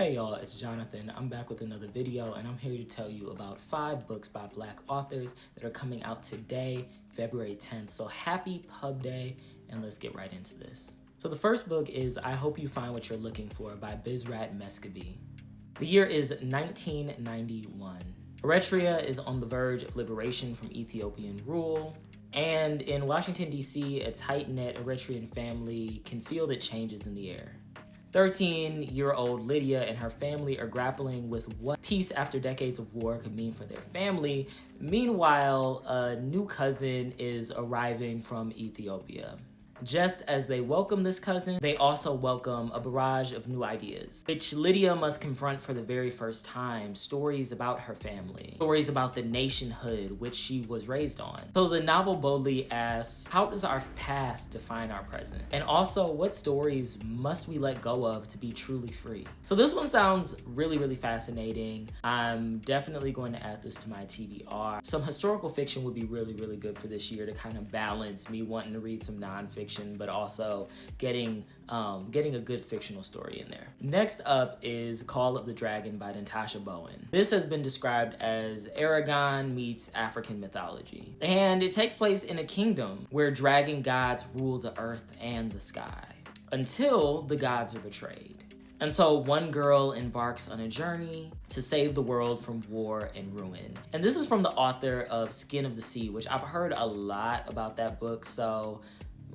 Hey y'all, it's Jonathan. I'm back with another video and I'm here to tell you about 5 books by Black authors that are coming out today, February 10th. So happy Pub Day, and let's get right into this. So the first book is I Hope You Find What You're Looking For by Bizrat Mescabi. The year is 1991. Eritrea is on the verge of liberation from Ethiopian rule. And in Washington, D.C., a tight-knit Eritrean family can feel the changes in the air. 13-year-old Lydia and her family are grappling with what peace after decades of war could mean for their family. Meanwhile, a new cousin is arriving from Ethiopia. Just as they welcome this cousin, they also welcome a barrage of new ideas, which Lydia must confront for the very first time. Stories about her family, stories about the nationhood which she was raised on. So the novel boldly asks, how does our past define our present? And also, what stories must we let go of to be truly free? So this one sounds really fascinating. I'm definitely going to add this to my TBR. Some historical fiction would be really good for this year to kind of balance me wanting to read some nonfiction, but also getting a good fictional story in there. Next up is Call of the Dragon by Natasha Bowen. This has been described as Aragon meets African mythology. And it takes place in a kingdom where dragon gods rule the earth and the sky, until the gods are betrayed. And so one girl embarks on a journey to save the world from war and ruin. And this is from the author of Skin of the Sea, which I've heard a lot about that book, so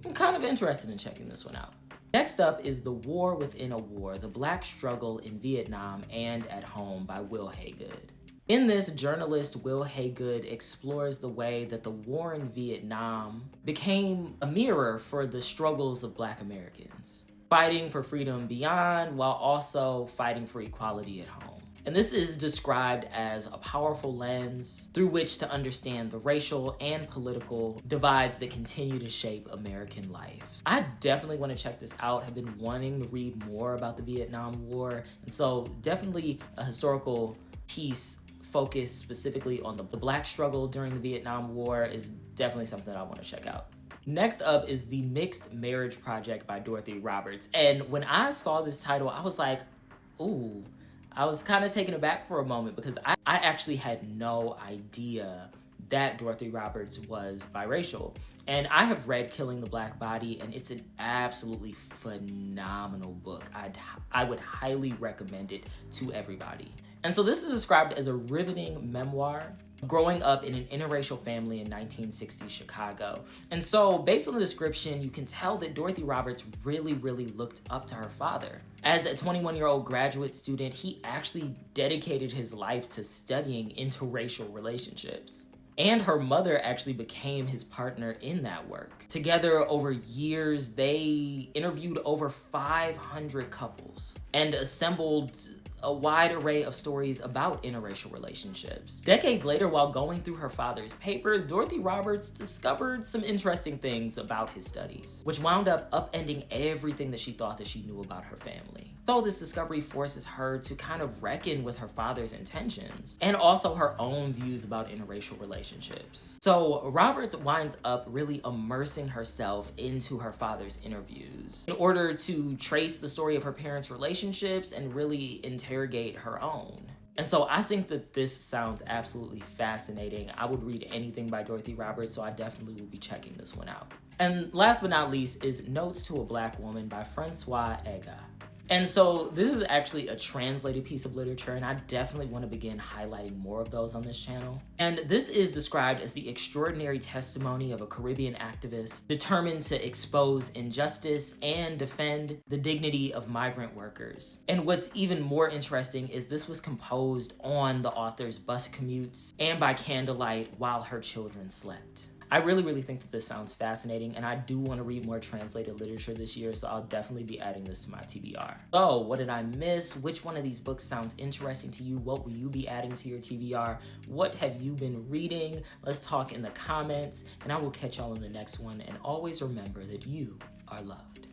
I'm kind of interested in checking this one out. Next up is The War Within a War, The Black Struggle in Vietnam and at Home by Will Haygood. In this, journalist Will Haygood explores the way that the war in Vietnam became a mirror for the struggles of Black Americans, fighting for freedom beyond while also fighting for equality at home. And this is described as a powerful lens through which to understand the racial and political divides that continue to shape American life. I definitely want to check this out. I've been wanting to read more about the Vietnam War, and so definitely a historical piece focused specifically on the Black struggle during the Vietnam War is definitely something I want to check out. Next up is The Mixed Marriage Project by Dorothy Roberts. And when I saw this title, I was like, ooh. I was kind of taken aback for a moment because I actually had no idea that Dorothy Roberts was biracial. And I have read Killing the Black Body, and it's an absolutely phenomenal book. I would highly recommend it to everybody. And so this is described as a riveting memoir growing up in an interracial family in 1960s Chicago. And so based on the description, you can tell that Dorothy Roberts really looked up to her father. As a 21-year-old graduate student, he actually dedicated his life to studying interracial relationships. And her mother actually became his partner in that work. Together over years, they interviewed over 500 couples and assembled a wide array of stories about interracial relationships. Decades later, while going through her father's papers, Dorothy Roberts discovered some interesting things about his studies, which wound up upending everything that she thought that she knew about her family. So this discovery forces her to kind of reckon with her father's intentions and also her own views about interracial relationships. So Roberts winds up really immersing herself into her father's interviews in order to trace the story of her parents' relationships and really interrogate her own. And so I think that this sounds absolutely fascinating. I would read anything by Dorothy Roberts, so I definitely will be checking this one out. And last but not least is Notes to a Black Woman by Francois Ega. And so this is actually a translated piece of literature, and I definitely want to begin highlighting more of those on this channel. And this is described as the extraordinary testimony of a Caribbean activist determined to expose injustice and defend the dignity of migrant workers. And what's even more interesting is this was composed on the author's bus commutes and by candlelight while her children slept. I really think that this sounds fascinating, and I do want to read more translated literature this year, so I'll definitely be adding this to my TBR. So, what did I miss? Which one of these books sounds interesting to you? What will you be adding to your TBR? What have you been reading? Let's talk in the comments, and I will catch y'all in the next one, and always remember that you are loved.